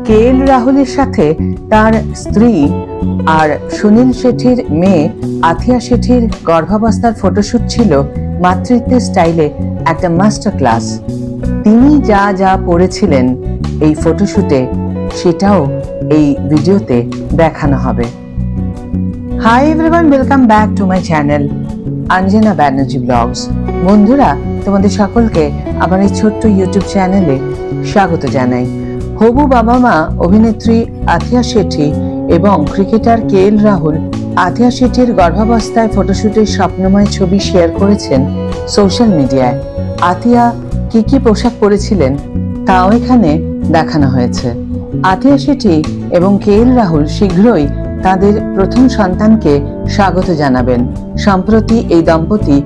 KL রাহুলের সাথে তার স্ত্রী আর সুনীল শেঠির মেয়ে আথিয়া শেঠির গর্ভাবস্থার ফটোশুট ছিল মাতৃত্বের স্টাইলে একটা মাস্টার ক্লাস। তিনি যা যা পড়েছিলেন এই ফটোশুটে সেটাও এই ভিডিওতে দেখানো হবে। Hi everyone, welcome back to my channel Anjana Banerjee blogs. বন্ধুরা, তোমাদের সকলকে আমার এই ছোট্ট ইউটিউব চ্যানেলে স্বাগত জানাই। হবু বাবা মা অভিনেত্রী আথিয়া শেঠি এবং ক্রিকেটার কেএল রাহুল আথিয়া শেঠির গর্ভাবস্থায় ফটোশুটের স্বপ্নময় ছবি শেয়ার করেছেন সোশ্যাল মিডিয়ায়। আথিয়া কি কি পোশাক পরেছিলেন তাও এখানে দেখানো হয়েছে। আথিয়া শেঠি এবং কেএল রাহুল শীঘ্রই তাদের প্রথম সন্তানকে স্বাগত জানাবেন। সম্প্রতি এই দম্পতি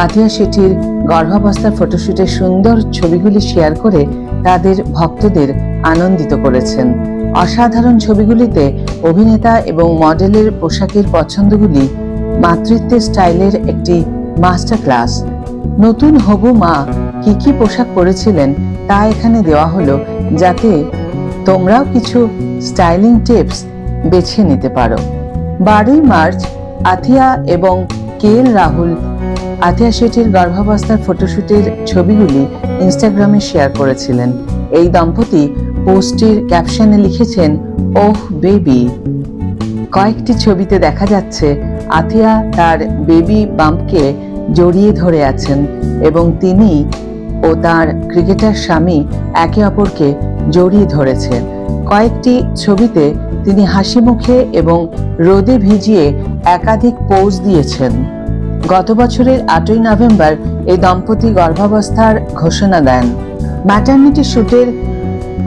আথিয়া শেঠির গর্ভাবস্থার ফটোশুটের সুন্দর ছবিগুলি শেয়ার করে তাদের ভক্তদের আনন্দিত করেছেন। অসাধারণ ছবিগুলিতে অভিনেতা এবং মডেলের পোশাকের পছন্দগুলি মাতৃত্বের স্টাইলের একটি মাস্টার ক্লাস। নতুন হবু মা কি কি পোশাক পরেছিলেন তা এখানে দেওয়া হলো, যাতে তোমরাও কিছু স্টাইলিং টিপস বেছে নিতে পারো। 12ই মার্চ আথিয়া এবং কেএল রাহুল আথিয়া শেঠির গর্ভাবস্থার ফটোশুটের ছবিগুলি ইনস্টাগ্রামে শেয়ার করেছিলেন। এই দম্পতি পোস্টটির ক্যাপশনে লিখেছেন, ওহ বেবি। কয়েকটি ছবিতে দেখা যাচ্ছে আথিয়া তার বেবি বাম্পকে জড়িয়ে ধরে আছেন এবং তিনি ও তার ক্রিকেটার স্বামী একে অপরকে জড়িয়ে ধরেছেন। কয়েকটি ছবিতে তিনি হাসি মুখে এবং রোদে ভিজিয়ে একাধিক পোজ দিয়েছেন। গত বছরের 8ই নভেম্বর এই দম্পতি গর্ভাবস্থার ঘোষণা দেন। ম্যাটারনিটি শুটের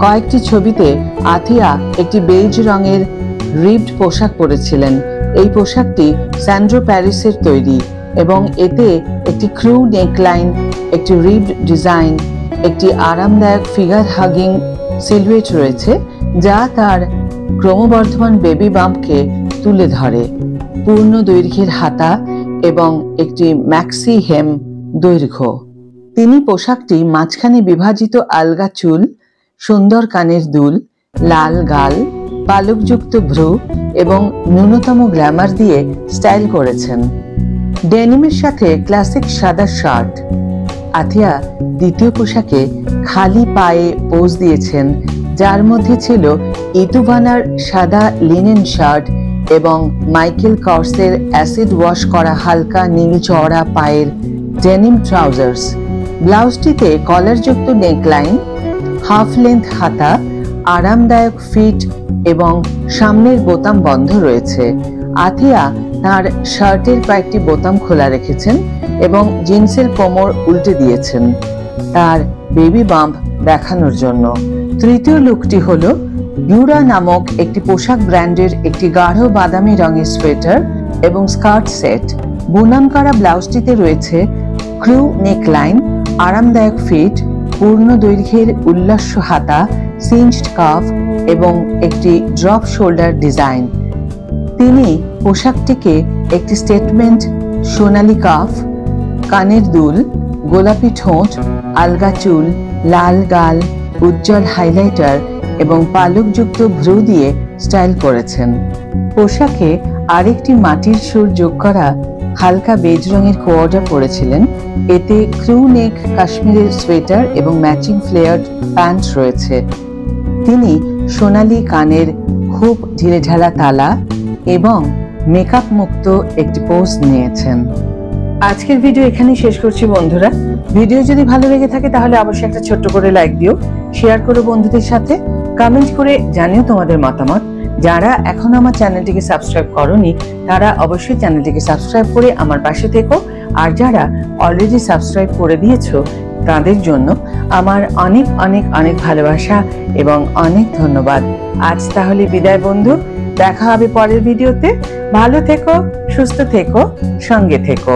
কয়েকটি ছবিতে আথিয়া একটি বেজ রঙের রিবড পোশাক পরেছিলেন। এই পোশাকটি স্যান্ড্রো প্যারিসের তৈরি এবং এতে একটি ক্রু নেকলাইন, একটি রিবড ডিজাইন, একটি আরামদায়ক ফিগার হাগিং সিলুয়েট রয়েছে যা তার ক্রমবর্ধমান বেবি বাম্পকে তুলে ধরে। পূর্ণ দৈর্ঘ্যের হাতা এবং একটি ম্যাক্সি হেম দৈর্ঘ্য। তিনি পোশাকটি মাঝখানে বিভাজিত আলগা চুল, সুন্দর কানের দুল, লাল গাল, পালকযুক্ত ভ্রু এবং ন্যূনতম গ্ল্যামার দিয়ে স্টাইল করেছেন। ডেনিমের সাথে ক্লাসিক সাদা শার্ট। আথিয়া দ্বিতীয় পোশাকে খালি পায়ে পোজ দিয়েছেন, যার মধ্যে ছিল ইতুভানার সাদা লিনেন শার্ট এবং মাইকেল কর্সের অ্যাসিড ওয়াশ করা হালকা নীল চওড়া পায়ের ডেনিম ট্রাউজার্স। ব্লাউজটিতে কলারযুক্ত নেকলাইন, হাফ লেন্থ হাতা, আরামদায়ক ফিট এবং সামনের বোতাম বন্ধ রয়েছে। আথিয়া তার শার্টের কয়েকটি বোতাম খোলা রেখেছেন এবং জিন্সের কোমর উল্টে দিয়েছেন তার বেবি বাম্প দেখানোর জন্য। তৃতীয় লুকটি হলো ইউরা নামক একটি পোশাক ব্র্যান্ডের একটি গাঢ় বাদামি রঙের সোয়েটার এবং স্কার্ট সেট। বুনাম করা ব্লাউজটিতে রয়েছে ক্রু নেকলাইন, আরামদায়ক ফিট, পূর্ণ দৈর্ঘ্যের উল্লাস্য হাতা, সিঞ্চড কাফ এবং একটি ড্রপ শোল্ডার ডিজাইন। তিনি পোশাকটিকে একটি স্টেটমেন্ট সোনালী কাফ, কানের দুল, গোলাপি ঠোঁট, আলগা চুল, লাল গাল, উজ্জ্বল হাইলাইটার এবং পালকযুক্ত ভ্রু দিয়ে স্টাইল করেছেন। পোশাকে আরেকটি মাটির সুর যোগ করা হালকা বেজ রঙের কোয়ার্টার পরেছিলেন। এতে ক্রু নেক কাশ্মীরের সোয়েটার এবং ম্যাচিং ফ্লেয়ার্ড প্যান্ট রয়েছে। তিনি সোনালী কানের খুব ঢিলেঢালা তালা এবং মেকআপ মুক্ত একটি পোজ নিয়েছেন। আজকের ভিডিও এখানেই শেষ করছি বন্ধুরা। ভিডিও যদি ভালো লেগে থাকে তাহলে অবশ্যই একটা ছোট্ট করে লাইক দিও, শেয়ার করো বন্ধুদের সাথে, কমেন্ট করে জানিও তোমাদের মতামত। যারা এখন আমার চ্যানেলটিকে সাবস্ক্রাইব করোনি তারা অবশ্যই চ্যানেলটিকে সাবস্ক্রাইব করে আমার পাশে থেকো, আর যারা অলরেডি সাবস্ক্রাইব করে দিয়েছো তাদের জন্য আমার অনেক অনেক অনেক ভালোবাসা এবং অনেক ধন্যবাদ। আজ তাহলে বিদায় বন্ধু, দেখা হবে পরের ভিডিওতে। ভালো থেকো, সুস্থ থেকো, সঙ্গে থেকো।